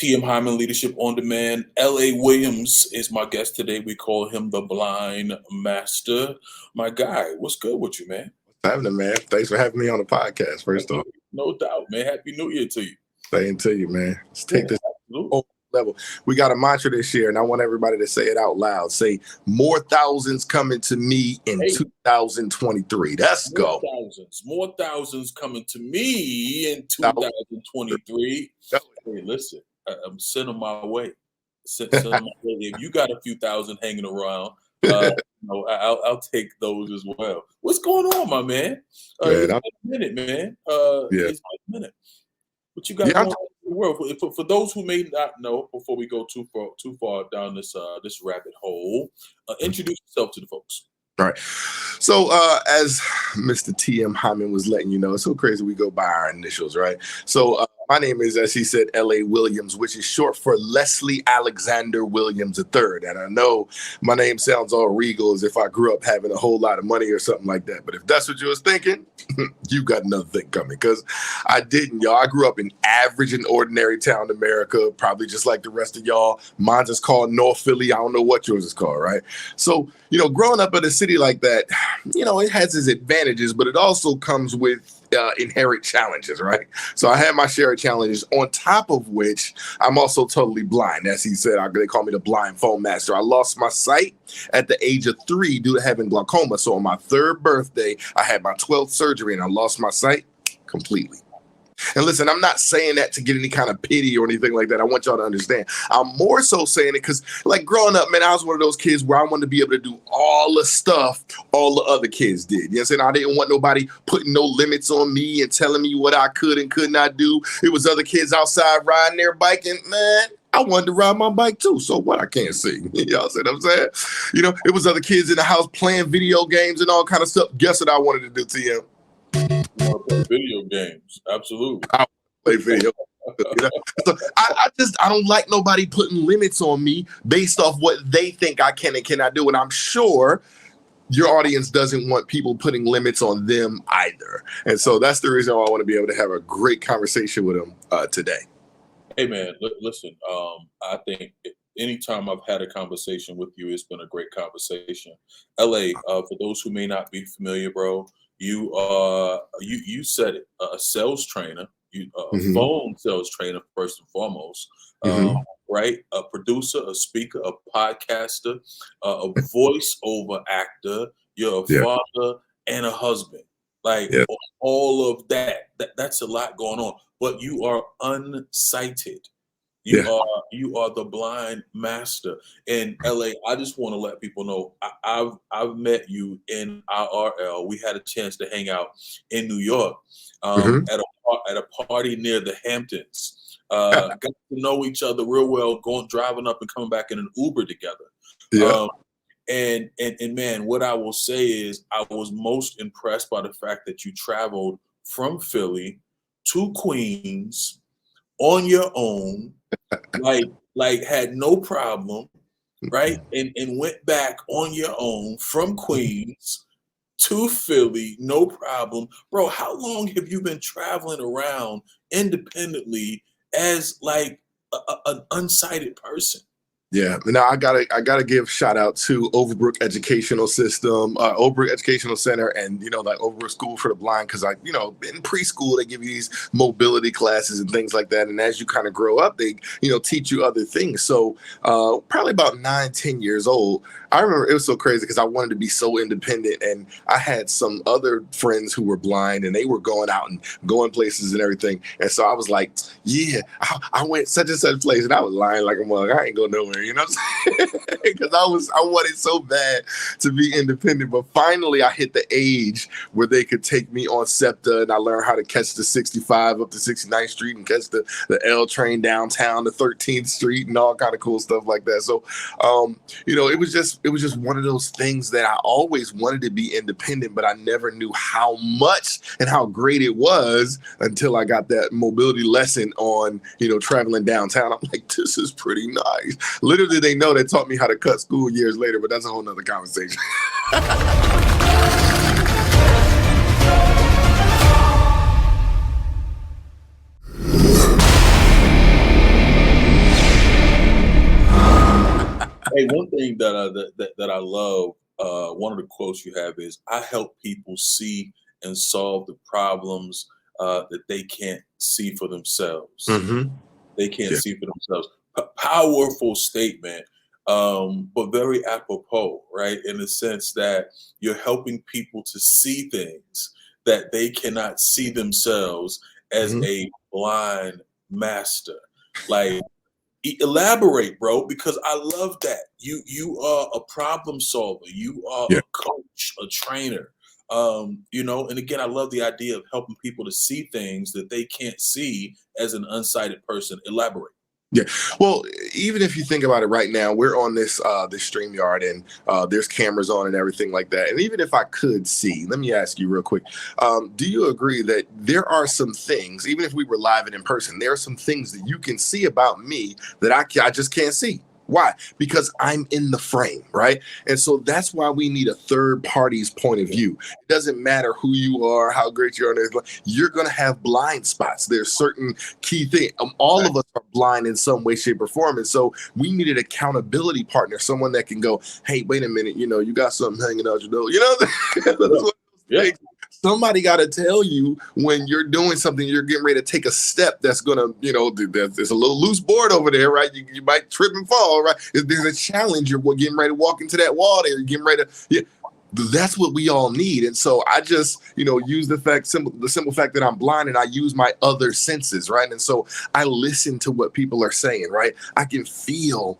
TM Hyman, Leadership on Demand. L.A. Williams is my guest today. We call him the Blind Master. My guy, what's good with you, man? What's happening, man? Thanks for having me on the podcast, first off. No doubt, man. Happy New Year to you. Same to you, man. Let's take this level. We got a mantra this year, and I want everybody to say it out loud. Say, more thousands coming to me in 2023. Let's go. More thousands coming to me in 2023. Hey, listen, I'm sending my way. If you got a few thousand hanging around, I'll take those as well. What's going on, my man? It's been a minute, man. It's been a minute. What you got going on in the world? For those who may not know, before we go too far down this rabbit hole, introduce yourself to the folks. All right. So as Mr. TM Hyman was letting you know, it's so crazy we go by our initials, right? So my name is, as he said, L.A. Williams, which is short for Leslie Alexander Williams III. And I know my name sounds all regal as if I grew up having a whole lot of money or something like that. But if that's what you was thinking, you got another thing coming, because I didn't, y'all. I grew up in average and ordinary town America, probably just like the rest of y'all. Mine's is called North Philly. I don't know what yours is called, right? So, growing up in a city like that, it has its advantages, but it also comes with inherent challenges, right? So I had my share of challenges, on top of which I'm also totally blind. As he said, they call me the blind phone master. I lost my sight at the age of 3 due to having glaucoma. So on my 3rd birthday, I had my 12th surgery and I lost my sight completely. And listen, I'm not saying that to get any kind of pity or anything like that. I want y'all to understand. I'm more so saying it because, like, growing up, man, I was one of those kids where I wanted to be able to do all the stuff all the other kids did. You know what I'm saying? I didn't want nobody putting no limits on me and telling me what I could and could not do. It was other kids outside riding their bike, and, man, I wanted to ride my bike too. So what? I can't see. Y'all see what I'm saying? It was other kids in the house playing video games and all kind of stuff. Guess what I wanted to do, TM? Play video games, absolutely. I play video. So I don't like nobody putting limits on me based off what they think I can and cannot do, and I'm sure your audience doesn't want people putting limits on them either. And so that's the reason why I want to be able to have a great conversation with them today. Hey man, listen. I think anytime I've had a conversation with you, it's been a great conversation. LA, for those who may not be familiar, bro. You said it, a sales trainer, a phone sales trainer first and foremost, right? A producer, a speaker, a podcaster, a voiceover actor. You're a father and a husband. Like all of that. That's a lot going on. But you are unsighted. You are the blind master. And LA, I just want to let people know I've met you in IRL. We had a chance to hang out in New York at a party near the Hamptons. Got to know each other real well, driving up and coming back in an Uber together. And man, what I will say is I was most impressed by the fact that you traveled from Philly to Queens on your own, like had no problem, right? And went back on your own from Queens to Philly, no problem. Bro, how long have you been traveling around independently as like an unsighted person? Yeah, now I gotta give shout out to Overbrook Educational System, Overbrook Educational Center, and like Overbrook School for the Blind, because in preschool they give you these mobility classes and things like that, and as you kind of grow up, they teach you other things. So probably about 9-10 years old, I remember it was so crazy because I wanted to be so independent, and I had some other friends who were blind, and they were going out and going places and everything, and so I was like, yeah, I went such and such place, and I was lying like a mug. I ain't going nowhere. You know what I'm saying? Because I wanted so bad to be independent. But finally, I hit the age where they could take me on SEPTA, and I learned how to catch the 65 up to 69th Street and catch the L train downtown to 13th Street and all kind of cool stuff like that. So, it was just one of those things that I always wanted to be independent, but I never knew how much and how great it was until I got that mobility lesson on, traveling downtown. I'm like, this is pretty nice. Literally, they know they taught me how to cut school years later, but that's a whole nother conversation. Hey, one thing that I love, one of the quotes you have is, "I help people see and solve the problems that they can't see for themselves." Hmm. They can't Yeah. see for themselves. Powerful statement, but very apropos, right? In the sense that you're helping people to see things that they cannot see themselves as Hmm. a blind master. Like, elaborate, bro, because I love that. You are a problem solver. You are Yeah. a coach, a trainer. And again, I love the idea of helping people to see things that they can't see as an unsighted person. Elaborate. Yeah. Well, even if you think about it right now, we're on this StreamYard, and there's cameras on and everything like that. And even if I could see, let me ask you real quick, do you agree that there are some things, even if we were live and in person, there are some things that you can see about me that I just can't see? Why? Because I'm in the frame, right? And so that's why we need a third party's point of view. It doesn't matter who you are, how great you are. You're going to have blind spots. There's certain key thing. All Right. of us are blind in some way, shape, or form. And so we need an accountability partner, someone that can go, hey, wait a minute, you got something hanging out your nose. That's Yeah. one of those Yeah. things. Somebody got to tell you when you're doing something, you're getting ready to take a step that's going to, there's a little loose board over there, right? You might trip and fall, right? There's a challenge. You're getting ready to walk into that wall there. You're getting ready to, yeah, that's what we all need. And so I just, use the simple fact that I'm blind, and I use my other senses, right? And so I listen to what people are saying, right? I can feel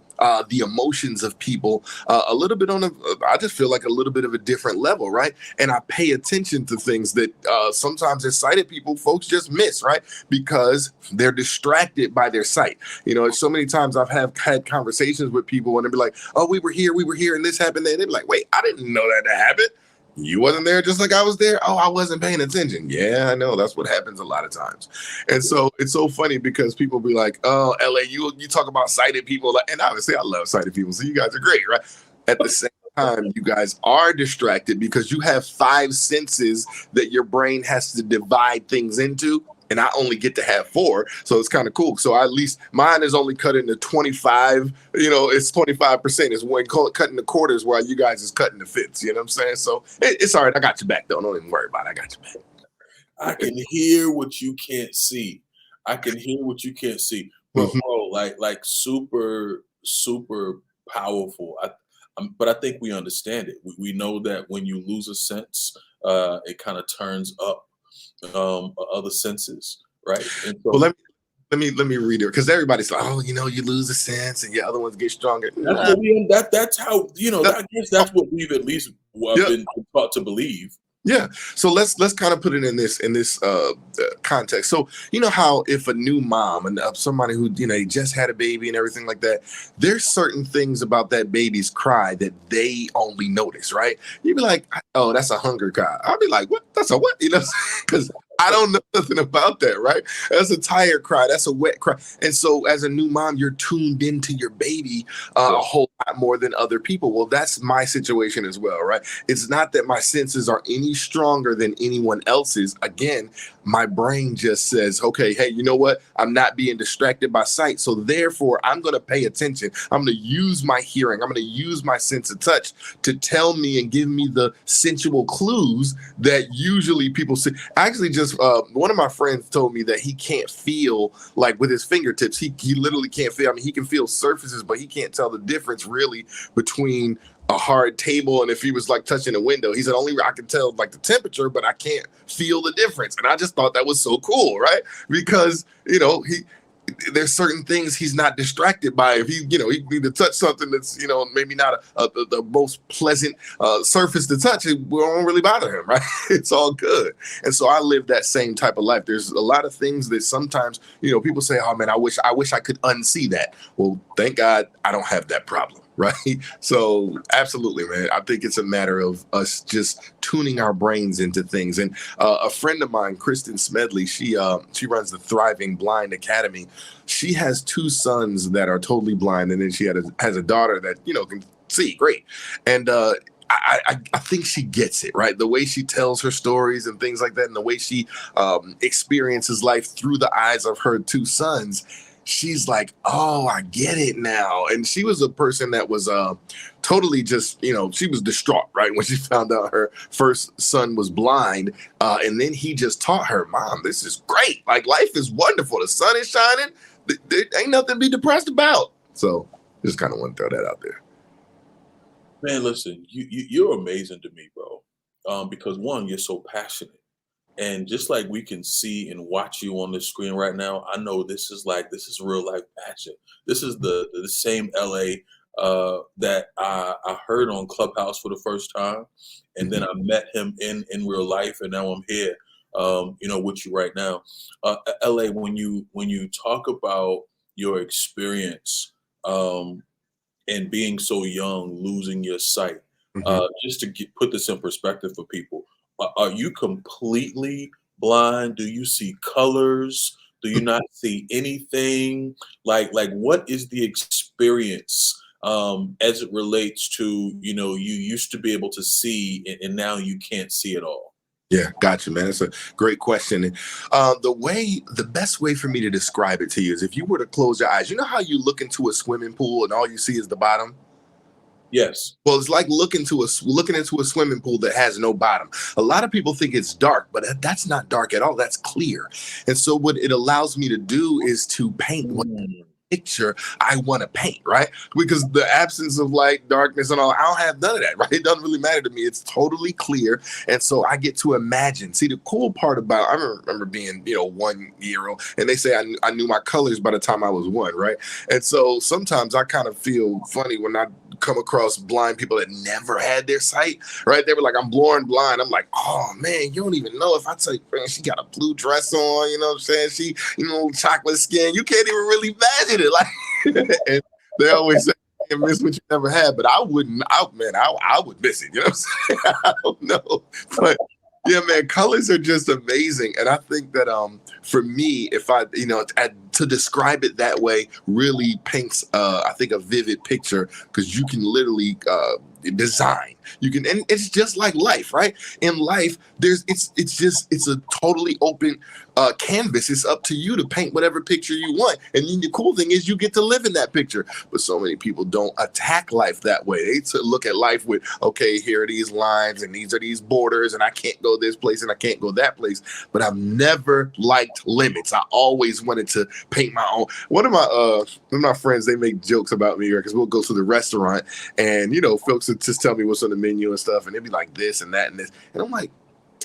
the emotions of people a little bit I just feel like a little bit of a different level, right? And I pay attention to things that sometimes as sighted people, folks just miss, right? Because they're distracted by their sight. So many times had conversations with people, and they'd be like, oh, we were here, and this happened. And they'd be like, wait, I didn't know that happened. You wasn't there just like I was there. Oh, I wasn't paying attention. Yeah, I know. That's what happens a lot of times. And so it's so funny because people be like, oh, LA, you talk about sighted people. And obviously I love sighted people. So you guys are great, right? At the same time, you guys are distracted because you have 5 senses that your brain has to divide things into. And I only get to have 4. So it's kind of cool. So at least mine is only cut into 25, it's 25% is when cutting the quarters while you guys is cutting the fifths. You know what I'm saying? So it's all right. I got you back though. Don't even worry about it. I got you back. I can hear what you can't see. I can hear what you can't see. Bro, Mhm. like super, super powerful. But I think we understand it. We know that when you lose a sense, it kind of turns up other senses, right? And Well, so let me read it because everybody's like, oh, you lose a sense and your other ones get stronger. that's Nah, what that's how that- I guess that's what we've at least yeah, been taught to believe. yeah. So let's kind of put it in this context. So you know how if a new mom and somebody who they just had a baby and everything like that, there's certain things about that baby's cry that they only notice, right? You'd be like, oh, that's a hunger cry. I'll be like, what? That's a what? Because I don't know nothing about that, right? That's a tired cry. That's a wet cry. And so as a new mom, you're tuned into your baby Yeah. a whole lot more than other people. Well, that's my situation as well, right? It's not that my senses are any stronger than anyone else's. Again, my brain just says, okay, hey, you know what? I'm not being distracted by sight. So therefore, I'm going to pay attention. I'm going to use my hearing. I'm going to use my sense of touch to tell me and give me the sensual clues that usually people see. Actually, just one of my friends told me that he can't feel like with his fingertips. He literally can't feel. I mean, he can feel surfaces, but he can't tell the difference really between a hard table and if he was like touching a window. He said only I can tell like the temperature, but I can't feel the difference. And I just thought that was so cool, right? Because there's certain things he's not distracted by. If he need to touch something that's maybe not the most pleasant surface to touch, it won't really bother him, right? It's all good. And so I live that same type of life. There's a lot of things that sometimes people say, oh man, I wish I could unsee that. Well, thank God I don't have that problem. Right. So absolutely, man. I think it's a matter of us just tuning our brains into things. And a friend of mine, Kristen Smedley, she runs the Thriving Blind Academy. She has 2 sons that are totally blind, and then she has a daughter that can see great. And I think she gets it, right? The way she tells her stories and things like that, and the way she experiences life through the eyes of her 2 sons. she's like, oh, I get it now. And she was a person that was totally just, she was distraught, right? When she found out her first son was blind. And then he just taught her, Mom, this is great. Like, life is wonderful. The sun is shining. There ain't nothing to be depressed about. So just kind of want to throw that out there. Man, listen, you're amazing to me, bro. Because one, you're so passionate. And just like we can see and watch you on the screen right now, I know this is real life passion. This is the same LA that I heard on Clubhouse for the first time, and then I met him in real life, and now I'm here, with you right now. LA, when you talk about your experience and being so young, losing your sight, just to put this in perspective for people. Are you completely blind? Do you see colors? Do you not see anything? Like what is the experience as it relates to, you used to be able to see and now you can't see at all? Yeah, gotcha, man. That's a great question. The best way for me to describe it to you is if you were to close your eyes. You know how you look into a swimming pool and all you see is the bottom? Yes. Well, it's like looking into a swimming pool that has no bottom. A lot of people think it's dark, but that's not dark at all. That's clear. And so what it allows me to do is to paint what picture I want to paint, right? Because the absence of light, darkness, and all, I don't have none of that, right? It doesn't really matter to me. It's totally clear. And so I get to imagine. See, the cool part about, I remember being, 1 year old, and they say I knew my colors by the time I was 1, right? And so sometimes I kind of feel funny when I come across blind people that never had their sight, right? They were like, I'm born blind. I'm like, oh man, you don't even know. If I tell you, man, she got a blue dress on, you know what I'm saying? She, chocolate skin, you can't even really imagine it. Like, and they always say, you miss what you never had, but I wouldn't, I would miss it. You know what I'm saying? I don't know. But yeah, man, colors are just amazing. And I think that for me, if I, to describe it that way really paints, I think, a vivid picture, because you can literally design. You can, and it's just like life, right? In life, it's a totally open canvas. It's up to you to paint whatever picture you want. And then the cool thing is you get to live in that picture. But so many people don't attack life that way. They look at life with, okay, here are these lines and these are these borders and I can't go this place and I can't go that place. But I've never liked limits. I always wanted to paint my own. One of my friends, they make jokes about me, because we'll go to the restaurant and, folks would just tell me what's on the menu and stuff. And they'd be like this and that and this. And I'm like,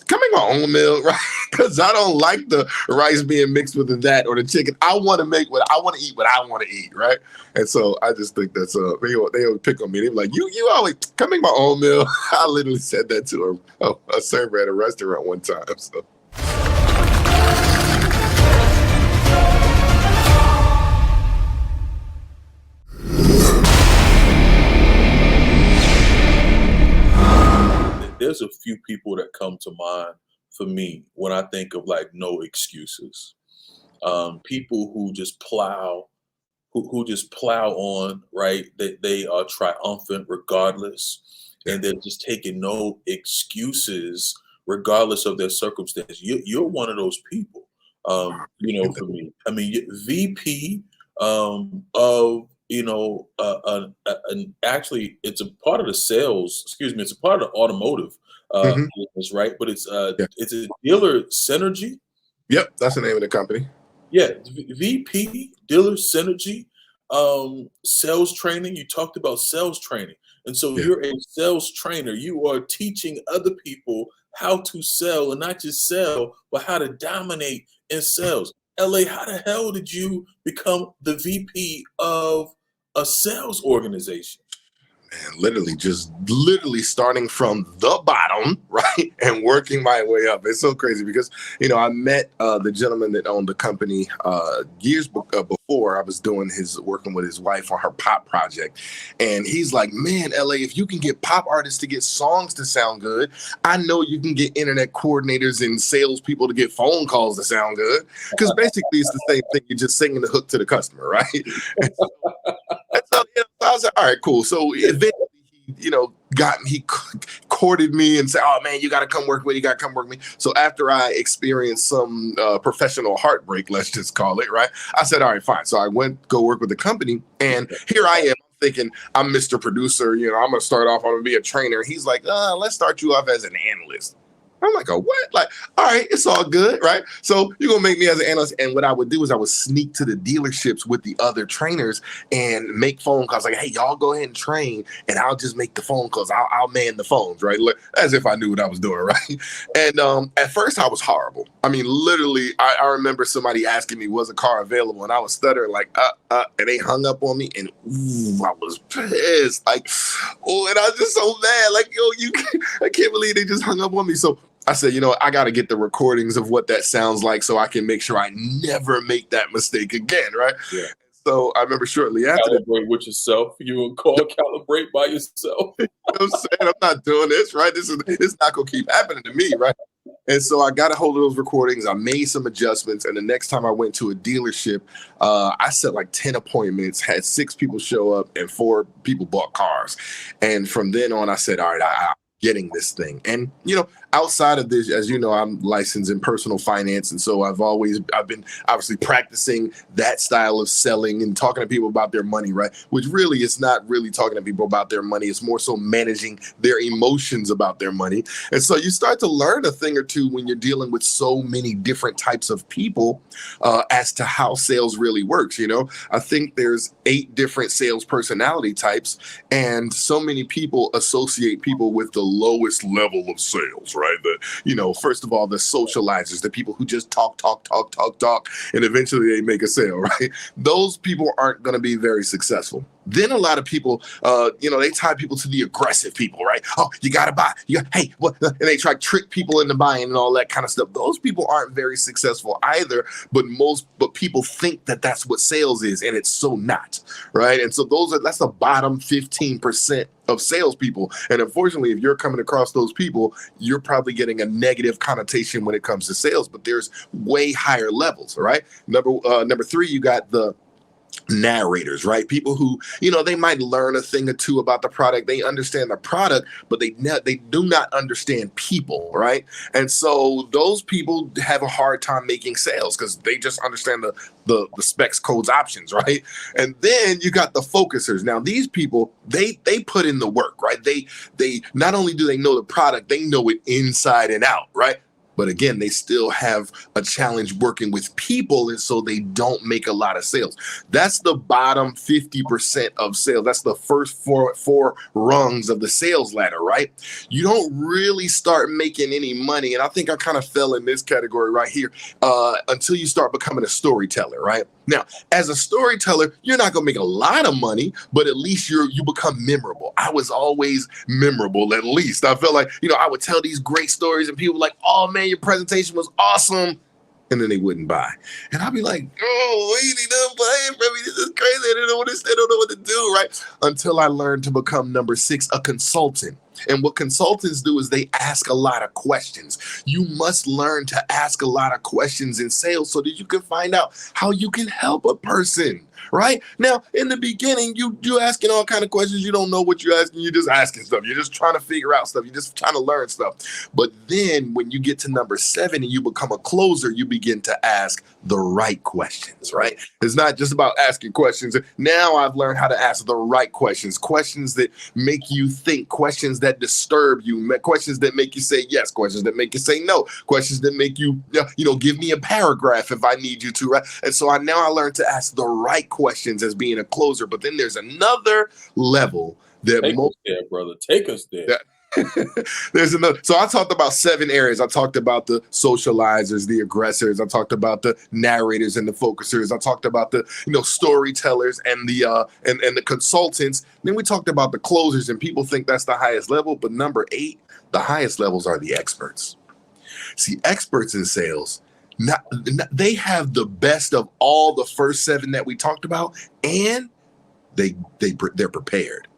can I make my own meal, right? Because I don't like the rice being mixed with that or the chicken. I want to make what I want to eat, what I want to eat, right? And so I just think that's they always pick on me. They're like, you always can I make my own meal. I literally said that to a server at a restaurant one time. So. There's a few people that come to mind for me when I think of like no excuses. People who just plow, who just plow on, right? They are triumphant regardless, and they're just taking no excuses regardless of their circumstance. You're one of those people, for me. I mean, VP of and actually it's a part of the sales, excuse me, it's a part of the automotive business, right? But it's Yeah. it's a dealer synergy. Yep, that's the name of the company. Yeah, VP, dealer synergy, sales training. You talked about sales training. And so Yeah. you're a sales trainer. You are teaching other people how to sell, and not just sell, but how to dominate in sales. LA, how the hell did you become the VP of a sales organization? And literally starting from the bottom, right, and working my way up. It's so crazy because I met the gentleman that owned the company years before. I was working with his wife on her pop project, and he's like, "Man, LA, if you can get pop artists to get songs to sound good, I know you can get internet coordinators and salespeople to get phone calls to sound good." Because basically, it's the same thing. You're just singing the hook to the customer, right? And so I was like, all right, cool. So eventually, he courted me and said, "Oh man, you got to come work with me. You got to come work with me." So after I experienced some professional heartbreak, let's just call it, right? I said, "All right, fine." So I went go work with the company, and here I am. Thinking I'm Mr. Producer, I'm gonna start off. I'm gonna be a trainer. He's like, let's start you off as an analyst. I'm like, what? Like, all right, it's all good, right? So you're gonna make me as an analyst. And what I would do is I would sneak to the dealerships with the other trainers and make phone calls. Like, hey, y'all go ahead and train, and I'll just make the phone calls. I'll man the phones, right? As if I knew what I was doing, right? And at first I was horrible. I mean, literally, I remember somebody asking me, was a car available? And I was stuttering like, and they hung up on me, and ooh, I was pissed. Like, oh, and I was just so mad. Like, I can't believe they just hung up on me. So I said, I got to get the recordings of what that sounds like so I can make sure I never make that mistake again, right? Yeah. So I remember shortly after calibrate with yourself. You will calibrate by yourself. You know what I'm saying? I'm not doing this, right? It's not gonna keep happening to me, right? And so I got a hold of those recordings. I made some adjustments, and the next time I went to a dealership, I set like 10 appointments, had 6 people show up, and 4 people bought cars. And from then on, I said, all right, I'm getting this thing. And outside of this, as you know, I'm licensed in personal finance, and so I've been obviously practicing that style of selling and talking to people about their money, right? Which really is not really talking to people about their money. It's more so managing their emotions about their money. And so you start to learn a thing or two when you're dealing with so many different types of people as to how sales really works. I think there's 8 different sales personality types, and so many people associate people with the lowest level of sales, right? First of all, the socializers, the people who just talk, and eventually they make a sale, right? Those people aren't going to be very successful. Then a lot of people, they tie people to the aggressive people, right? Oh, you got to buy. Hey, what? And they try to trick people into buying and all that kind of stuff. Those people aren't very successful either, but people think that that's what sales is, and it's so not, right? And so that's the bottom 15% of salespeople. And unfortunately, if you're coming across those people, you're probably getting a negative connotation when it comes to sales, but there's way higher levels, right? Number 3, you got the narrators, right? People who, they might learn a thing or two about the product. They understand the product, but they do not understand people, right? And so those people have a hard time making sales because they just understand the specs, codes, options, right? And then you got the focusers. Now these people, they put in the work, right? They not only do they know the product, they know it inside and out, right? But again, they still have a challenge working with people, and so they don't make a lot of sales. That's the bottom 50% of sales. That's the first four rungs of the sales ladder, right? You don't really start making any money, and I think I kind of fell in this category right here, until you start becoming a storyteller, right? Now, as a storyteller, you're not going to make a lot of money, but at least you become memorable. I was always memorable, at least. I felt like, I would tell these great stories, and people were like, oh man, your presentation was awesome. And then they wouldn't buy. And I'd be like, oh, wait, he done buying from me. This is crazy. I don't know what to do, right? Until I learned to become number 6, a consultant. And what consultants do is they ask a lot of questions. You must learn to ask a lot of questions in sales so that you can find out how you can help a person. Right now, in the beginning, you're asking all kind of questions. You don't know what you're asking. You're just asking stuff. You're just trying to figure out stuff. You're just trying to learn stuff. But then when you get to number 7 and you become a closer, you begin to ask the right questions, right? It's not just about asking questions. Now I've learned how to ask the right questions that make you think, questions that disturb you, questions that make you say yes, questions that make you say no, questions that make you, give me a paragraph if I need you to, right? And so I learned to ask the right questions as being a closer. But then there's another level that Take us there, brother. Take us there. There's another. So I talked about 7 areas. I talked about the socializers, the aggressors. I talked about the narrators and the focusers. I talked about the storytellers and the and the consultants. Then we talked about the closers, and people think that's the highest level. But number 8, the highest levels are the experts. See, experts in sales, they have the best of all the first 7 that we talked about, and they're prepared.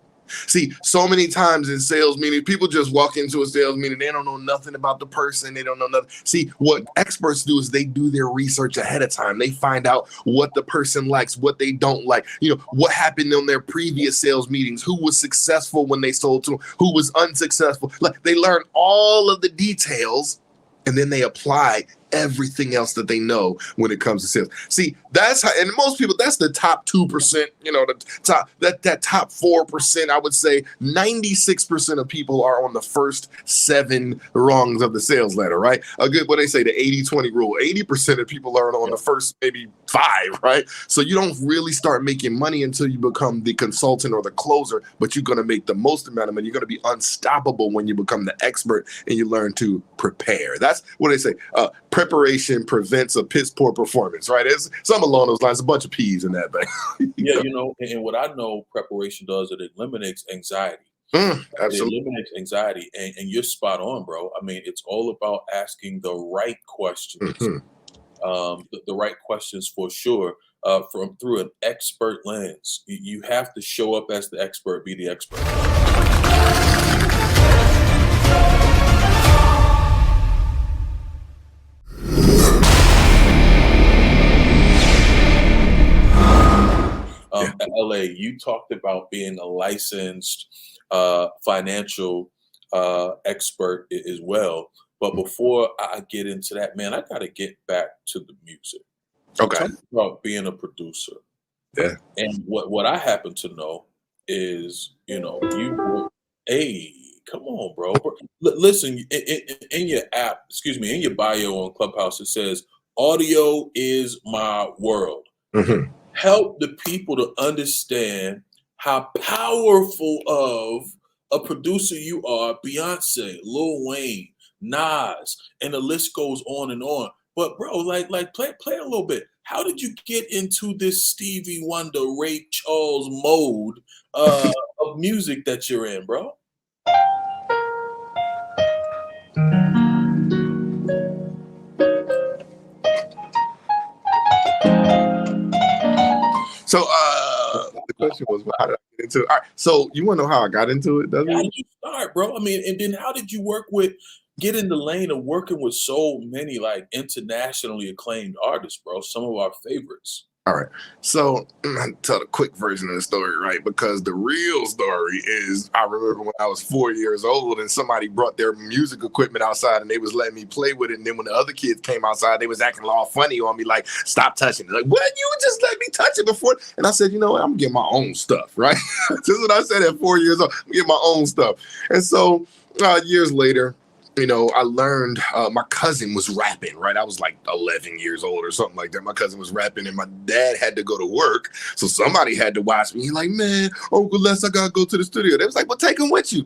See, so many times in sales meetings, people just walk into a sales meeting. They don't know nothing about the person. They don't know nothing. See, what experts do is they do their research ahead of time. They find out what the person likes, what they don't like, what happened in their previous sales meetings, who was successful when they sold to them, who was unsuccessful. Like, they learn all of the details, and then they apply everything else that they know when it comes to sales. See, that's how, and most people, that's the top 2%, the top, that top 4%, I would say 96% of people are on the first 7 rungs of the sales ladder, right? A good, what they say, the 80-20 rule. 80% of people are on the first maybe 5, right? So you don't really start making money until you become the consultant or the closer, but you're going to make the most amount of money. You're going to be unstoppable when you become the expert and you learn to prepare. That's what they say. Preparation prevents a piss poor performance, right? It's something along those lines, a bunch of P's in that thing. Yeah, and what I know preparation does, it eliminates anxiety. Absolutely. It eliminates anxiety, and you're spot on, bro. I mean, it's all about asking the right questions, the right questions for sure, through an expert lens. You have to show up as the expert, be the expert. LA, you talked about being a licensed financial expert as well. But before I get into that, man, I got to get back to the music. Okay. Talk about being a producer. Yeah. And what I happen to know is, hey, come on, bro. Listen, in your app, in your bio on Clubhouse, it says, audio is my world. Mm-hmm. Help the people to understand how powerful of a producer you are. Beyonce, Lil Wayne, Nas, and the list goes on and on. But bro, like play a little bit. How did you get into this Stevie Wonder, Ray Charles mode of music that you're in, bro? So the question was, how did I get into it? All right, so you want to know how I got into it? How did you start, bro? I mean, and then how did you get in the lane of working with so many like internationally acclaimed artists, bro? Some of our favorites. All right. So I'll tell the quick version of the story, right? Because the real story is I remember when I was 4 years old and somebody brought their music equipment outside and they was letting me play with it. And then when the other kids came outside, they was acting all funny on me, like, stop touching it. Like, what? You just let me touch it before? And I said, what? I'm getting my own stuff, right? This is what I said at 4 years old. I'm getting my own stuff. And so years later, I learned my cousin was rapping, right? I was like 11 years old or something like that. My cousin was rapping and my dad had to go to work. So somebody had to watch me. He's like, man, Uncle Les, I got to go to the studio. They was like, well, take him with you,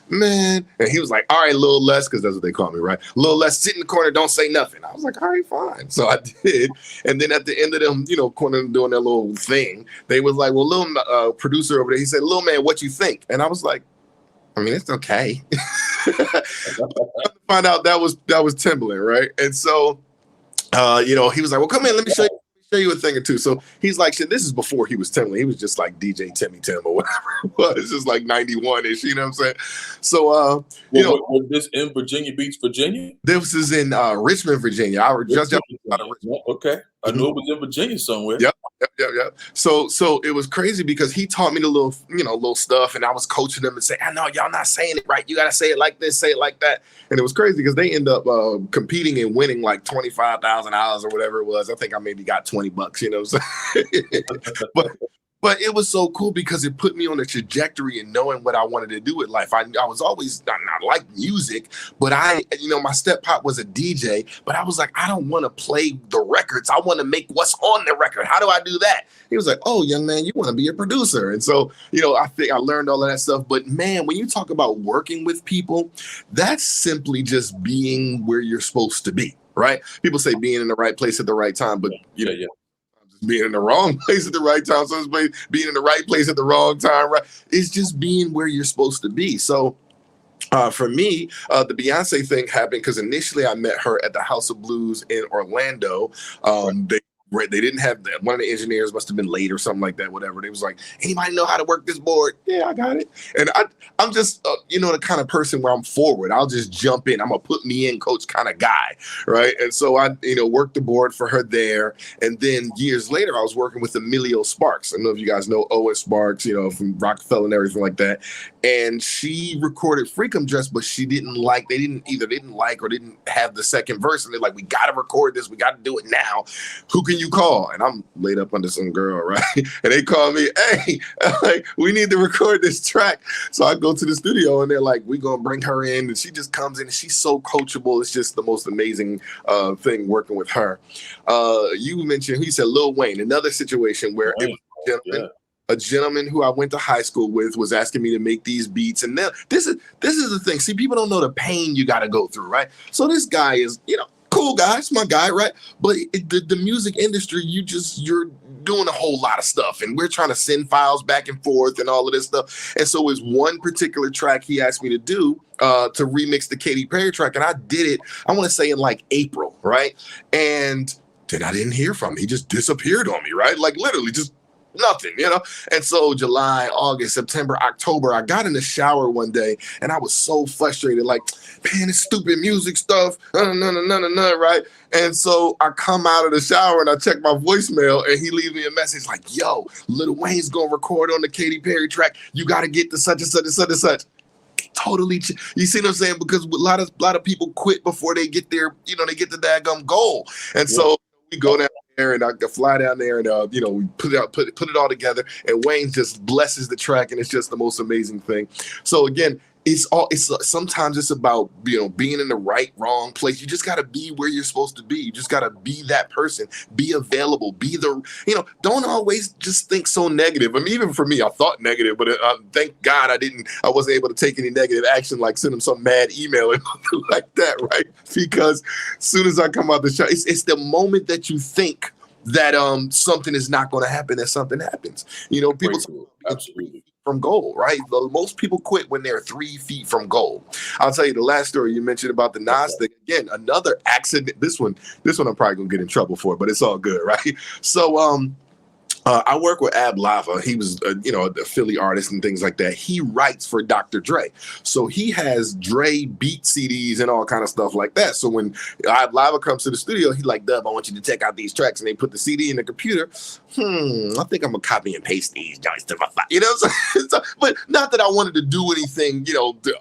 man. And he was like, all right, Lil Les, because that's what they call me, right? Lil Les, sit in the corner, don't say nothing. I was like, all right, fine. So I did. And then at the end of them, corner doing their little thing, they was like, well, little producer over there, he said, Lil man, what you think? And I was like, I mean, it's okay. Find out that was Timbaland, right? And so, he was like, "Well, come in, let me show you a thing or two." So he's like, "Shit, this is before he was Timbaland. He was just like DJ Timmy Tim or whatever it was. It's just like 91-ish, you know what I'm saying?" So, was this in Virginia Beach, Virginia? This is in Richmond, Virginia. I was just out of Richmond. Okay, I knew it was in Virginia somewhere. Yep. So it was crazy because he taught me the little stuff, and I was coaching them and saying, I know y'all not saying it right. You got to say it like this, say it like that. And it was crazy because they end up competing and winning like $25,000 or whatever it was. I think I maybe got $20, you know what I'm saying? But it was so cool because it put me on a trajectory and knowing what I wanted to do with life. I was always not like music, but my step pop was a DJ, but I was like, I don't want to play the records. I want to make what's on the record. How do I do that? He was like, oh, young man, you want to be a producer. And so, I think I learned all of that stuff. But man, when you talk about working with people, that's simply just being where you're supposed to be, right? People say being in the right place at the right time, but being in the wrong place at the right time. So it's being in the right place at the wrong time, right? It's just being where you're supposed to be. So for me, the Beyonce thing happened because initially I met her at the House of Blues in Orlando. They They didn't have that. One of the engineers must have been late or something like that, whatever. They was like, anybody know how to work this board? Yeah, I got it. And I'm just, the kind of person where I'm forward. I'll just jump in. I'm a put me in coach kind of guy, right? And so I, worked the board for her there. And then years later, I was working with Emilio Sparks. I don't know if you guys know Owen Sparks, from Rockefeller and everything like that. And she recorded Freakum Dress, but they didn't like or didn't have the second verse. And they're like, we got to record this. We got to do it now. Who can you call? And I'm laid up under some girl, right? And they call me, hey, like, we need to record this track. So I go to the studio and they're like, we're going to bring her in. And she just comes in and she's so coachable. It's just the most amazing thing working with her. You mentioned, he said Lil Wayne, another situation where it was a gentleman who I went to high school with was asking me to make these beats. And now this is the thing. See, people don't know the pain you got to go through, right? So this guy is, cool guy, it's my guy, right? But the music industry, you're doing a whole lot of stuff, and we're trying to send files back and forth and all of this stuff. And so it's one particular track he asked me to do to remix the Katy Perry track, and I did it, I want to say in like April, right? And then I didn't hear from him. He just disappeared on me, right? Like literally just nothing, And so July, August, September, October, I got in the shower one day and I was so frustrated, like, man, this stupid music stuff, right? And so I come out of the shower and I check my voicemail and he leaves me a message like, yo, Lil Wayne's going to record on the Katy Perry track. You got to get the such and such and such and such. Totally, you see what I'm saying? Because a lot of people quit before they get their, they get the daggum goal. And so we go down there and I fly down there and we put it all together, and Wayne just blesses the track, and it's just the most amazing thing. So again, sometimes it's about being in the wrong place. You just got to be where you're supposed to be. You just got to be that person, be available, be the don't always just think so negative. I mean, even for me, I thought negative, but thank God I wasn't able to take any negative action, like send him some mad email and like that, right? Because as soon as I come out the show, it's the moment that you think that something is not going to happen, that something happens. People absolutely from goal, right? Most people quit when they're 3 feet from goal. I'll tell you the last story you mentioned about the Nas thing. Again, another accident. This one I'm probably gonna get in trouble for, but it's all good, right? So I work with Ab Lava. He was, a Philly artist and things like that. He writes for Dr. Dre. So he has Dre beat CDs and all kind of stuff like that. So when Ab Lava comes to the studio, he's like, Dub, I want you to check out these tracks. And they put the CD in the computer. I think I'm going to copy and paste these joints to my file. What I'm saying? So, but not that I wanted to do anything,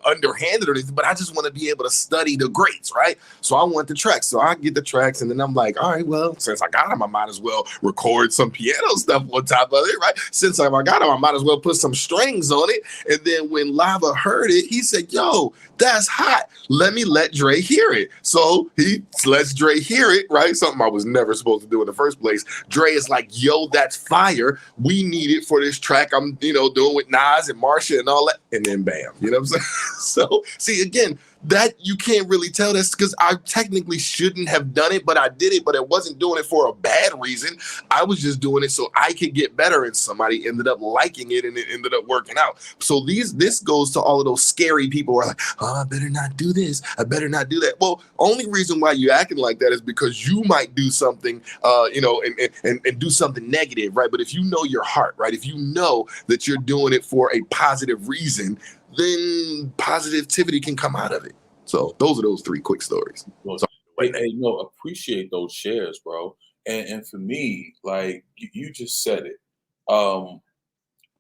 underhanded or anything, but I just want to be able to study the greats, right? So I want the tracks. So I get the tracks, and then I'm like, all right, well, since I got them, I might as well record some piano stuff on top of it, right? Since I got him, I might as well put some strings on it. And then when Lava heard it, he said, yo, that's hot. Let Dre hear it. So he lets Dre hear it, right? Something I was never supposed to do in the first place. Dre is like, yo, that's fire. We need it for this track I'm, doing with Nas and Marsha and all that. And then bam, you know what I'm saying? So see, again, that you can't really tell this because I technically shouldn't have done it, but I did it, but I wasn't doing it for a bad reason. I was just doing it so I could get better, and somebody ended up liking it and it ended up working out. So this goes to all of those scary people who are like, oh, I better not do this. I better not do that. Well, only reason why you're acting like that is because you might do something, and do something negative, right? But if you know your heart, right? If you know that you're doing it for a positive reason, then positivity can come out of it. So those are those 3 quick stories. Well, appreciate those shares, bro. And for me, like you just said it,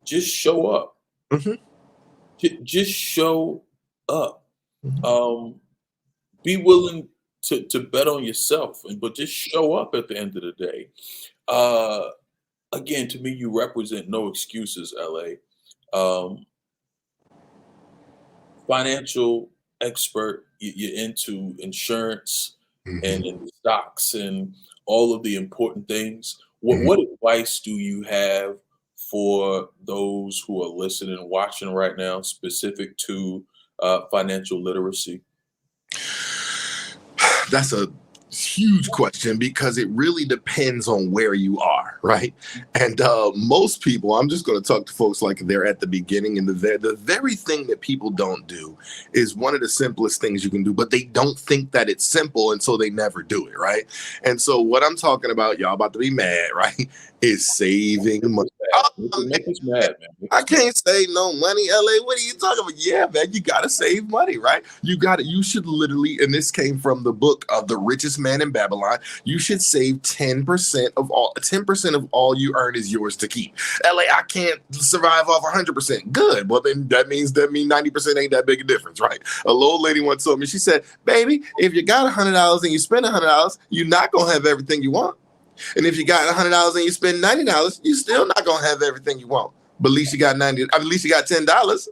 just show up. Mm-hmm. Just show up. Mm-hmm. Be willing to bet on yourself, but just show up at the end of the day. Again, to me, you represent no excuses, LA. Financial expert, you're into insurance and in stocks and all of the important things. What advice do you have for those who are listening and watching right now, specific to financial literacy? That's a Huge question, because it really depends on where you are, right? And most people, I'm just going to talk to folks like they're at the beginning, and the very thing that people don't do is one of the simplest things you can do, but they don't think that it's simple, and so they never do it, right? And so what I'm talking about, y'all about to be mad, right, is saving money. Make us mad, man. I can't save no money, LA. What are you talking about? Yeah, man, you gotta save money, right? You should literally, and this came from the book of The Richest Man in Babylon. You should save 10% of all you earn is yours to keep. LA, I can't survive off 100%. Good. Well, then that means 90% ain't that big a difference, right? A little lady once told me, she said, baby, if you got $100 and you spend $100, you're not gonna have everything you want. And if you got $100 and you spend $90, you're still not gonna have everything you want. But at least you got at least you got $10.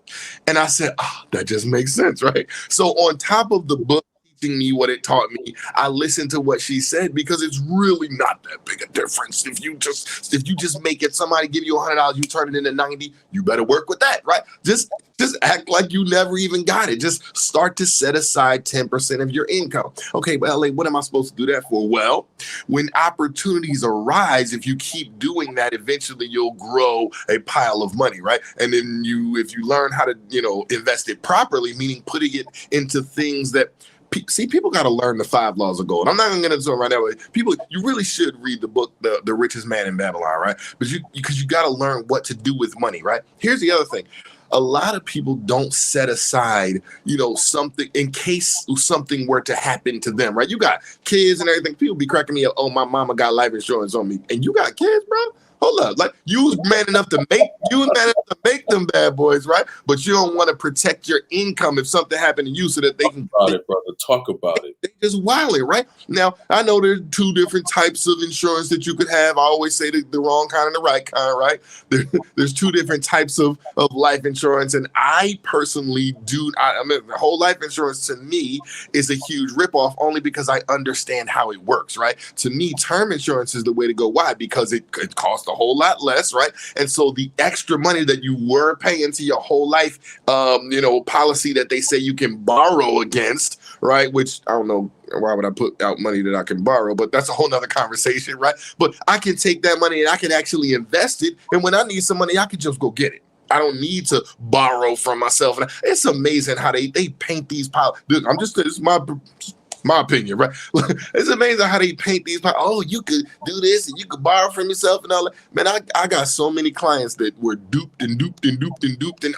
And I said, that just makes sense, right? So on top of the book teaching me what it taught me, I listened to what she said, because it's really not that big a difference. If you just make it, somebody give you $100, you turn it into 90, you better work with that, right? Just act like you never even got it. Just start to set aside 10% of your income. Okay, but LA, what am I supposed to do that for? Well, when opportunities arise, if you keep doing that, eventually you'll grow a pile of money, right? And then if you learn how to, invest it properly, meaning putting it into things that, see, people got to learn the 5 laws of gold. I'm not going to get into it right now. People, you really should read the book, The Richest Man in Babylon, right? But because you got to learn what to do with money, right? Here's the other thing. A lot of people don't set aside, something in case something were to happen to them, right? You got kids and everything. People be cracking me up. Oh, my mama got life insurance on me. And you got kids, bro? Hold up. Like, you was man enough to make them bad boys, right? But you don't want to protect your income if something happened to you, so that they can talk about it, brother. Talk about it. They just wilding, right? Now, I know there's 2 different types of insurance that you could have. I always say the wrong kind and the right kind, right? There's 2 different types of life insurance, and I personally I mean, the whole life insurance to me is a huge ripoff, only because I understand how it works, right? To me, term insurance is the way to go. Why? Because it costs a whole lot less, right? And so the extra money that you were paying to your whole life, policy that they say you can borrow against, right? Which I don't know, why would I put out money that I can borrow? But that's a whole nother conversation, right? But I can take that money and I can actually invest it. And when I need some money, I can just go get it. I don't need to borrow from myself. And it's amazing how they paint these piles. Dude, it's my opinion, right? It's amazing how they paint these. Oh, you could do this and you could borrow from yourself and all that. Man, I got so many clients that were duped and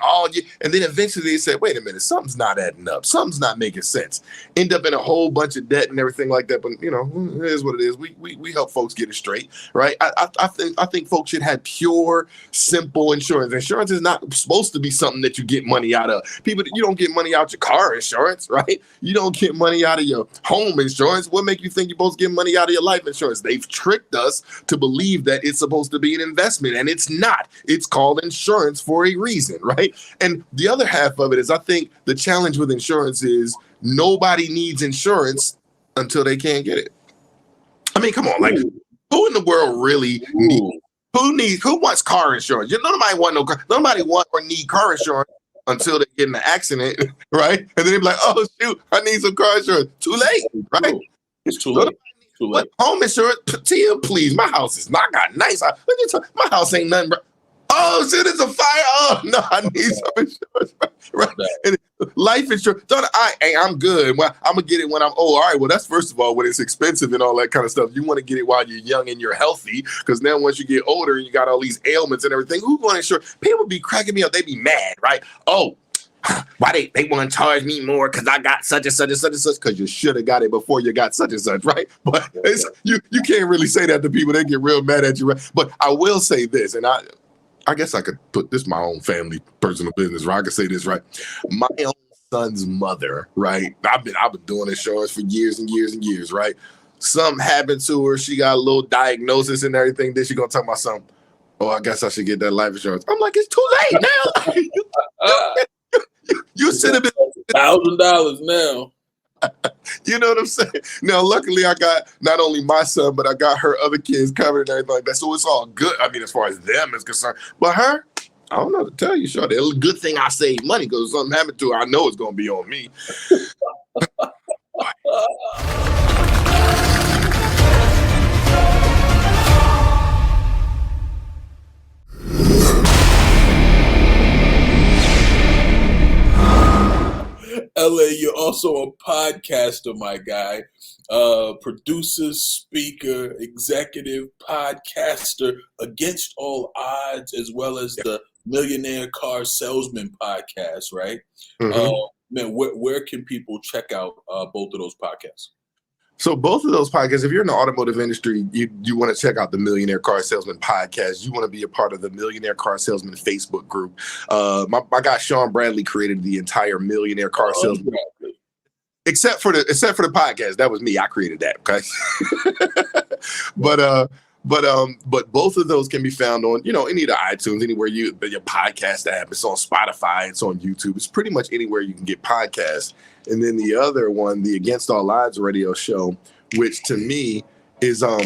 all. And then eventually they said, wait a minute, something's not adding up. Something's not making sense. End up in a whole bunch of debt and everything like that. But, it is what it is. We help folks get it straight, right? I think folks should have pure, simple insurance. Insurance is not supposed to be something that you get money out of. You don't get money out your car insurance, right? You don't get money out of your home insurance. What make you think you're supposed to get money out of your life insurance? They've tricked us to believe that it's supposed to be an investment, and it's not. It's called insurance for a reason, right? And the other half of it is, I think the challenge with insurance is nobody needs insurance until they can't get it. I mean, come on, like, who in the world really who wants car insurance? Nobody want or need car insurance until they get in an accident, right? And then they be like, oh, shoot, I need some car insurance. Too late, right? It's too late. What home insurance? Tia, please, my house is not got nice. My house ain't nothing, bro. Oh, shit, it's a fire. Oh, no, I need some insurance, right? And life insurance. I'm good. Well, I'm going to get it when I'm old. All right, well, that's first of all, when it's expensive and all that kind of stuff. You want to get it while you're young and you're healthy, because now once you get older and you got all these ailments and everything, who want to insure? People be cracking me up. They be mad, right? Oh, why they want to charge me more because I got such and such and such and such, because you should have got it before you got such and such, right? But you can't really say that to people. They get real mad at you, right? But I will say this, and I guess I could put this my own family personal business, right? I could say this, right? My own son's mother, right? I've been doing insurance for years and years and years, right? Something happened to her. She got a little diagnosis and everything. Then she gonna talk about something. Oh, I guess I should get that life insurance. I'm like, it's too late now. You should have been $1,000 now. You know what I'm saying? Now, luckily, I got not only my son, but I got her other kids covered and everything like that. So it's all good. I mean, as far as them is concerned. But her, I don't know what to tell you, Shorty. It's a good thing I saved money, because if something happened to her, I know it's going to be on me. LA, you're also a podcaster, my guy. Producer, speaker, executive, podcaster against all odds, as well as the Millionaire Car Salesman podcast, right? Man, where can people check out both of those podcasts? So both of those podcasts, if you're in the automotive industry, you want to check out the Millionaire Car Salesman podcast. You want to be a part of the Millionaire Car Salesman Facebook group. My guy Sean Bradley created the entire Millionaire Car Salesman. Except for the podcast, that was me. I created that. Okay, but both of those can be found on any of the iTunes, anywhere your podcast app. It's on Spotify. It's on YouTube. It's pretty much anywhere you can get podcasts. And then the other one, the Against All Odds radio show, which to me is I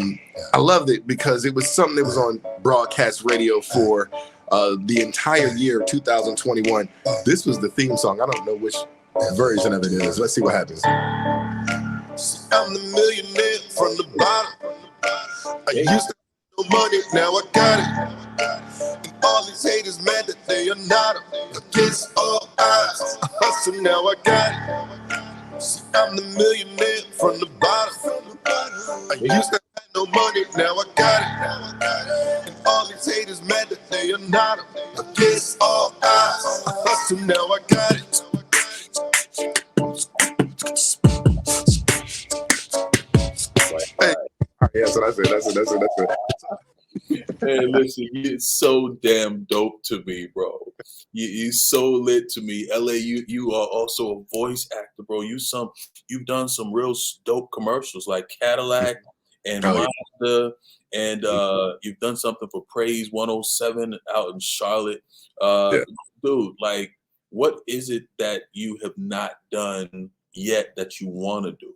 loved it because it was something that was on broadcast radio for the entire year of 2021. This was the theme song. I don't know which version of it is. Let's see what happens. I'm the millionaire from the bottom. I used to have no money, now I got it. And all these haters mad that they are not against all odds. I hustle, now I got it. See, I'm the millionaire from the bottom. I used to have no money, now I got it. And all these haters mad that they are not against all odds. I hustle, now I got it. Hey, yeah, that's what I said. That's it. Hey, listen, you're so damn dope to me, bro. You so lit to me. LA, you are also a voice actor, bro. You've done some real dope commercials like Cadillac and Mazda, and you've done something for Praise 107 out in Charlotte. Dude, like, what is it that you have not done yet that you want to do?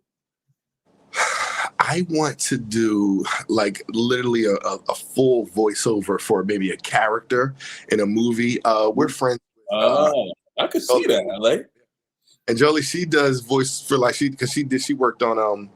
I want to do like literally a full voiceover for maybe a character in a movie. We're friends. I could see that, LA. And Jolie, she does voice for like she worked on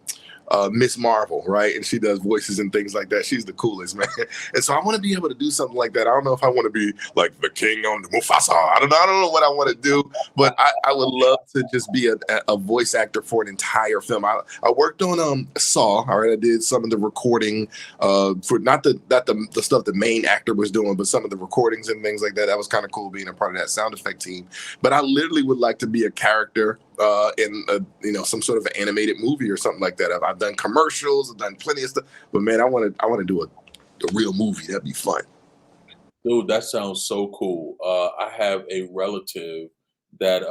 Miss Marvel, right? And she does voices and things like that. She's the coolest, man. And so I want to be able to do something like that. I don't know if I want to be like the king on the Mufasa. I don't know what I want to do, but I would love to just be a voice actor for an entire film. I worked on Saw. All right, I did some of the recording for not the stuff the main actor was doing, but some of the recordings and things like that. That was kind of cool being a part of that sound effect team. But I literally would like to be a character in some sort of an animated movie or something like that. I've done commercials, I've done plenty of stuff, but man, I want to do a real movie. That'd be fun. Dude, that sounds so cool. I have a relative that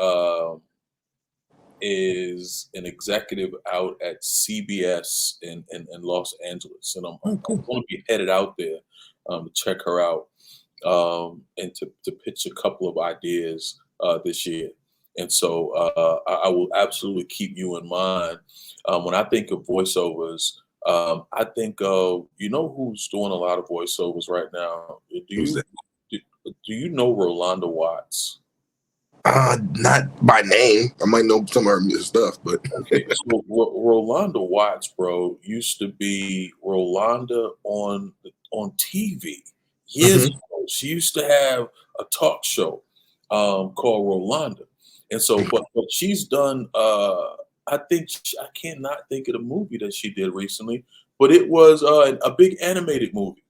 is an executive out at CBS in Los Angeles, and I'm going to be headed out there to check her out and to pitch a couple of ideas this year. And so I will absolutely keep you in mind. When I think of voiceovers, I think of, who's doing a lot of voiceovers right now? Do you know Rolanda Watts? Not by name. I might know some of her stuff, but okay. So Rolanda Watts, bro, used to be Rolanda on TV years ago. She used to have a talk show called Rolanda. And so, but she's done, I cannot think of the movie that she did recently, but it was a big animated movie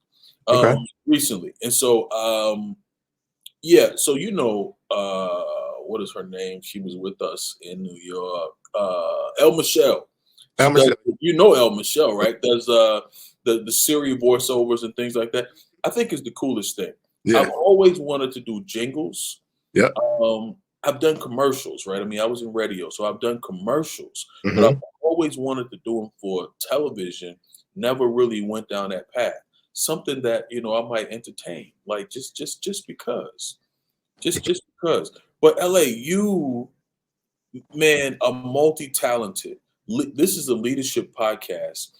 recently. And so, what is her name? She was with us in New York. El Michelle. El Michelle, right? There's the Siri voiceovers and things like that. I think is the coolest thing. Yeah. I've always wanted to do jingles. Yeah. I've done commercials, right? I mean, I was in radio, so I've done commercials, but I've always wanted to do them for television. Never really went down that path. Something that I might entertain, like just because. But LA, you, man, are multi-talented. This is a leadership podcast.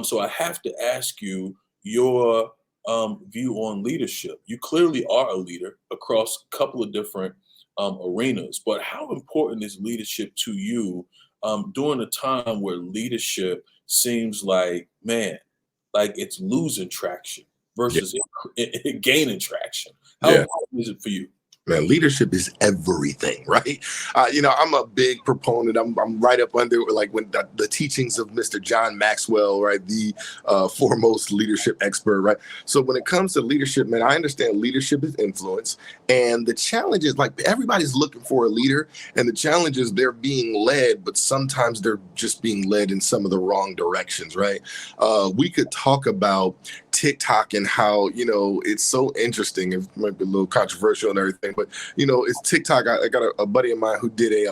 So I have to ask you your view on leadership. You clearly are a leader across a couple of different arenas, but how important is leadership to you during a time where leadership seems like, man, like it's losing traction versus it gaining traction? How important is it for you? Man, leadership is everything, right? I'm a big proponent. I'm right up under like when the teachings of Mr. John Maxwell, right? The foremost leadership expert, right? So when it comes to leadership, man, I understand leadership is influence, and the challenge is like everybody's looking for a leader, and the challenge is they're being led, but sometimes they're just being led in some of the wrong directions, right? We could talk about TikTok and how it's so interesting. It might be a little controversial and everything, but it's TikTok. I got a buddy of mine who did he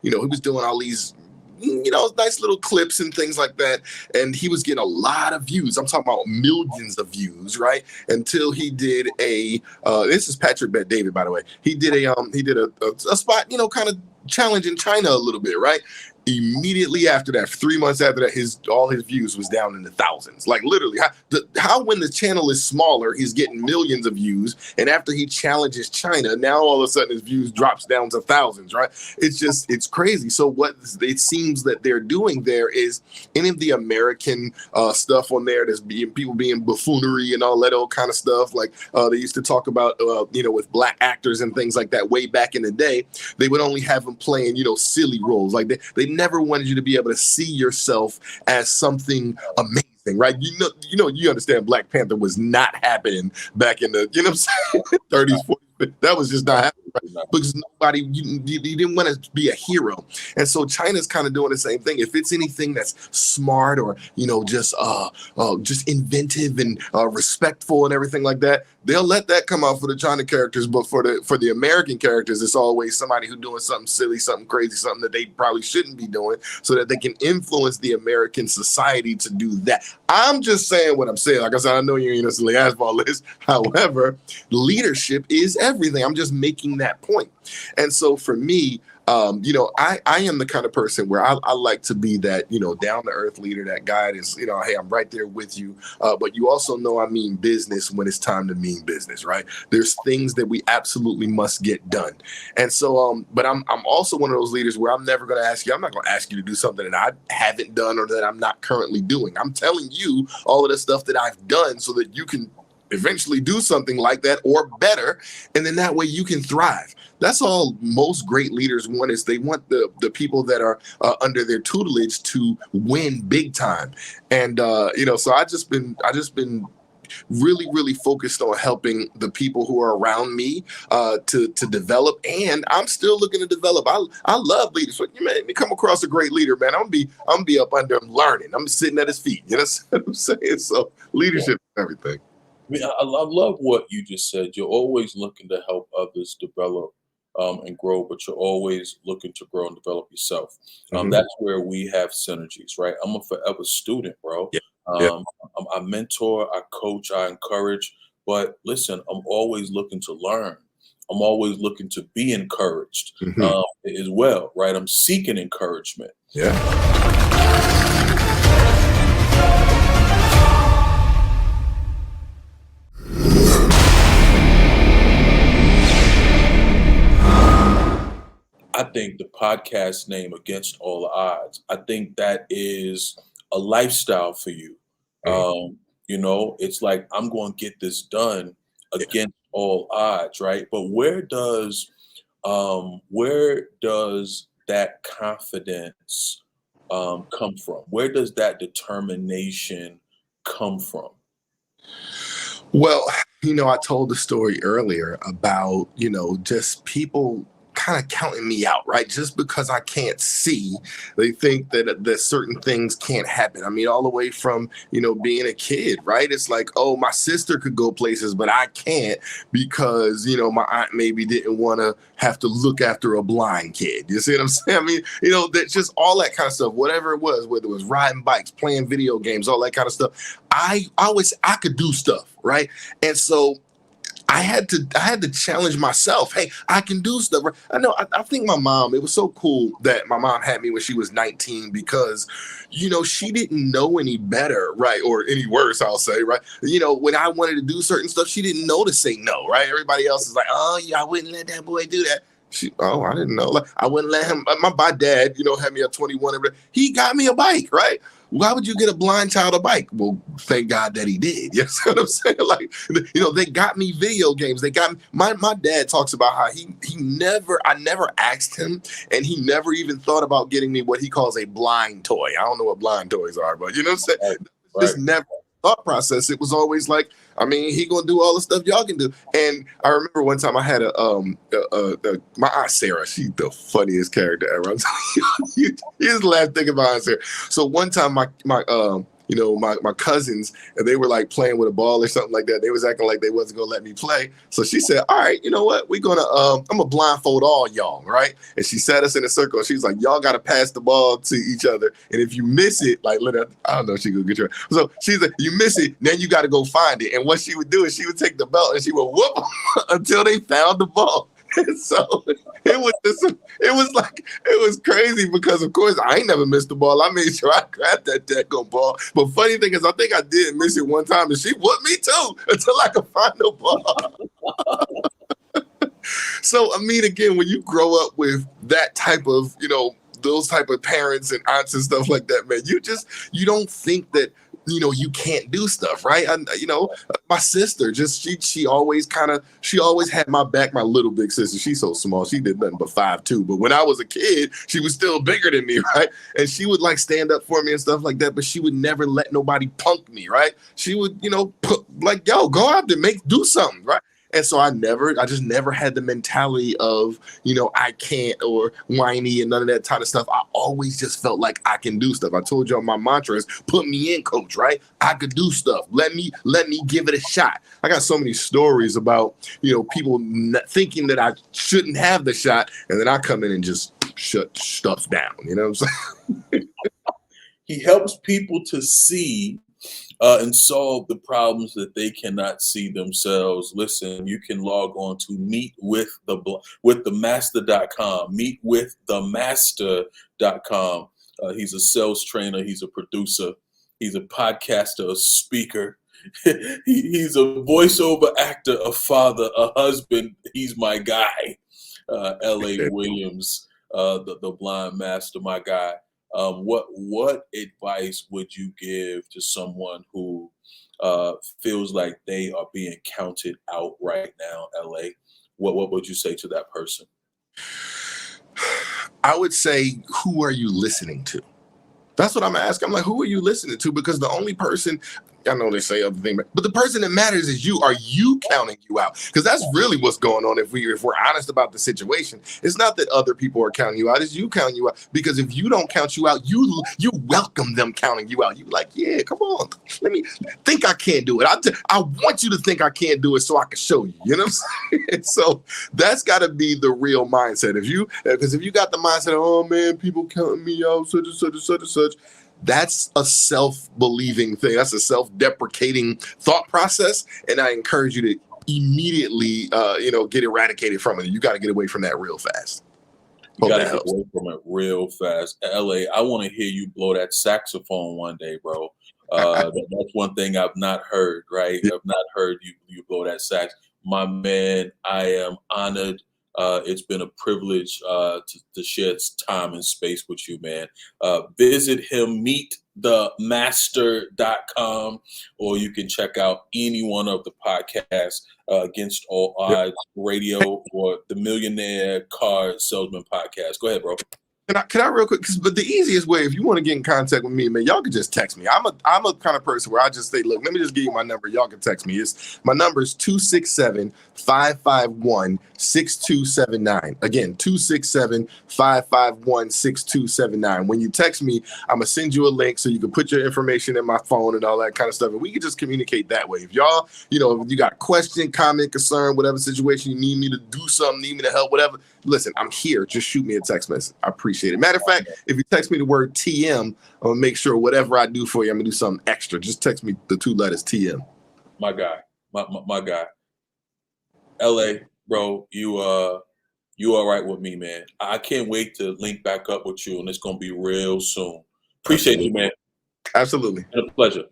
was doing all these nice little clips and things like that, and he was getting a lot of views. I'm talking about millions of views, right? Until he did this is Patrick Bet David, by the way. He did a spot, kind of challenge in China a little bit, right? Immediately after that, 3 months after that, all his views was down in the thousands. Like literally, how when the channel is smaller, he's getting millions of views, and after he challenges China, now all of a sudden his views drops down to thousands, right? It's crazy. So what it seems that they're doing there is any of the American stuff on there, there's people being buffoonery and all that old kind of stuff. Like they used to talk about, with black actors and things like that way back in the day. They would only have them playing, silly roles. Like they never wanted you to be able to see yourself as something amazing, right? You understand Black Panther was not happening back in the 30s, 40s. That was just not happening, right? Because nobody, you didn't want to be a hero. And so China's kind of doing the same thing. If it's anything that's smart or, just inventive and respectful and everything like that, they'll let that come out for the China characters. But for the American characters, it's always somebody who's doing something silly, something crazy, something that they probably shouldn't be doing, so that they can influence the American society to do that. I'm just saying what I'm saying. Like I said, I know you ain't necessarily asked for all this. However, leadership is everything. I'm just making that point. And so for me, I am the kind of person where I like to be that, down to earth leader, that guy is, hey, I'm right there with you. But you also know I mean business when it's time to mean business, right? There's things that we absolutely must get done. And so, but I'm also one of those leaders where I'm never going to ask you, I'm not going to ask you to do something that I haven't done or that I'm not currently doing. I'm telling you all of the stuff that I've done so that you can eventually do something like that or better. And then that way you can thrive. That's all most great leaders want, is they want the people that are under their tutelage to win big time. And, so I just been really, really focused on helping the people who are around me to develop. And I'm still looking to develop. I love leaders. So you may come across a great leader, man. I'm gonna be up under him learning. I'm sitting at his feet. You know what I'm saying? So leadership is everything. I mean, I love what you just said. You're always looking to help others develop and grow, but you're always looking to grow and develop yourself. That's where we have synergies, right? I'm a forever student, bro. Yeah. I mentor, I coach, I encourage, but listen, I'm always looking to learn. I'm always looking to be encouraged as well, right? I'm seeking encouragement. Yeah. I think the podcast name, Against All Odds, I think that is a lifestyle for you. It's like, I'm going to get this done against all odds, right? But where does that confidence come from? Where does that determination come from? Well, I told the story earlier about, just people kind of counting me out, right? Just because I can't see, they think that certain things can't happen. I mean, all the way from, being a kid, right? It's like, oh, my sister could go places, but I can't because, my aunt maybe didn't want to have to look after a blind kid. You see what I'm saying? I mean, that's just all that kind of stuff, whatever it was, whether it was riding bikes, playing video games, all that kind of stuff. I could do stuff, right? And so I had to challenge myself. Hey, I can do stuff. I know. I think my mom, it was so cool that my mom had me when she was 19 because, she didn't know any better, right? Or any worse, I'll say, right? When I wanted to do certain stuff, she didn't know to say no, right? Everybody else is like, oh, yeah, I wouldn't let that boy do that. I didn't know. Like, I wouldn't let him. My dad, had me at 21. He got me a bike, right? why would you get a blind child a bike? Well, thank God that he did. You know what I'm saying? Like, you know, they got me video games. They got me. My dad talks about how I never asked him, and he never even thought about getting me what he calls a blind toy. I don't know what blind toys are, but you know what I'm saying? Right. Just never thought process. It was always like, I mean, he gonna do all the stuff y'all can do. And I remember one time I had my aunt Sarah. She's the funniest character ever. I'm telling you, you just laugh thinking about Aunt Sarah. So one time my cousins, and they were like playing with a ball or something like that. They was acting like they wasn't gonna let me play. So she said, all right, you know what? I'm gonna blindfold all y'all, right? And she sat us in a circle. She's like, y'all gotta pass the ball to each other. And if you miss it, like, I don't know, she gonna get you. So she's like, you miss it, then you gotta go find it. And what she would do is she would take the belt and she would whoop them until they found the ball. And so it was crazy because of course I ain't never missed the ball. I made sure I grabbed that daggone ball. But funny thing is, I think I did miss it one time, and she whooped me too until I could find the ball. So I mean, again, when you grow up with that type of, you know, those type of parents and aunts and stuff like that, man, you don't think that, you know, you can't do stuff, right? You know, my sister she always had my back. My little big sister, she's so small, she did nothing but 5'2". But when I was a kid, she was still bigger than me, right? And she would like stand up for me and stuff like that. But she would never let nobody punk me, right? She would, you know, like, yo, go out there, do something, right? And so I just never had the mentality of, you know, I can't or whiny and none of that kind of stuff. I always just felt like I can do stuff. I told y'all my mantra is put me in, coach, right? I could do stuff. Let me give it a shot. I got so many stories about, you know, people thinking that I shouldn't have the shot. And then I come in and just shut stuff down. You know what I'm saying? He helps people to see and solve the problems that they cannot see themselves. Listen, you can log on to meetwiththemaster.com, meetwiththemaster.com. He's a sales trainer. He's a producer. He's a podcaster, a speaker. He's a voiceover actor, a father, a husband. He's my guy, L.A. Williams, the blind master, my guy. What advice would you give to someone who feels like they are being counted out right now, LA? What would you say to that person? I would say, who are you listening to? That's what I'm asking. I'm like, who are you listening to? Because the only person, I know they say other things, but the person that matters is you. Are you counting you out? Because that's really what's going on. If we're honest about the situation, it's not that other people are counting you out. It's you counting you out. Because if you don't count you out, you welcome them counting you out. You like, yeah, come on, let me think I can't do it. I want you to think I can't do it so I can show you. You know what I'm saying? So that's got to be the real mindset. Because if you got the mindset, oh man, people counting me out, such and such and such and such. That's a self-believing thing. That's a self-deprecating thought process. And I encourage you to immediately, get eradicated from it. You got to get away from that real fast. You got to get away from it real fast. LA, I want to hear you blow that saxophone one day, bro. That's one thing I've not heard, right? Yeah. I've not heard you blow that sax. My man, I am honored. It's been a privilege to share time and space with you, man. Visit him, meetthemaster.com, or you can check out any one of the podcasts, Against All Odds Radio or the Millionaire Car Salesman Podcast. Go ahead, bro. Can I real quick? But the easiest way, if you want to get in contact with me, man, y'all can just text me. I'm a kind of person where I just say, look, let me just give you my number. Y'all can text me. My number is 267-551-6279. Again, 267-551-6279. When you text me, I'm gonna send you a link so you can put your information in my phone and all that kind of stuff, and we can just communicate that way. If y'all, if you got a question, comment, concern, whatever situation you need me to do something, need me to help, whatever. Listen, I'm here. Just shoot me a text message. I appreciate it. Matter of fact, if you text me the word TM, I'm going to make sure whatever I do for you, I'm going to do something extra. Just text me the 2 letters TM. My guy. My guy. LA, bro, you all right with me, man. I can't wait to link back up with you, and it's going to be real soon. Appreciate you, man. Absolutely. It's been a pleasure.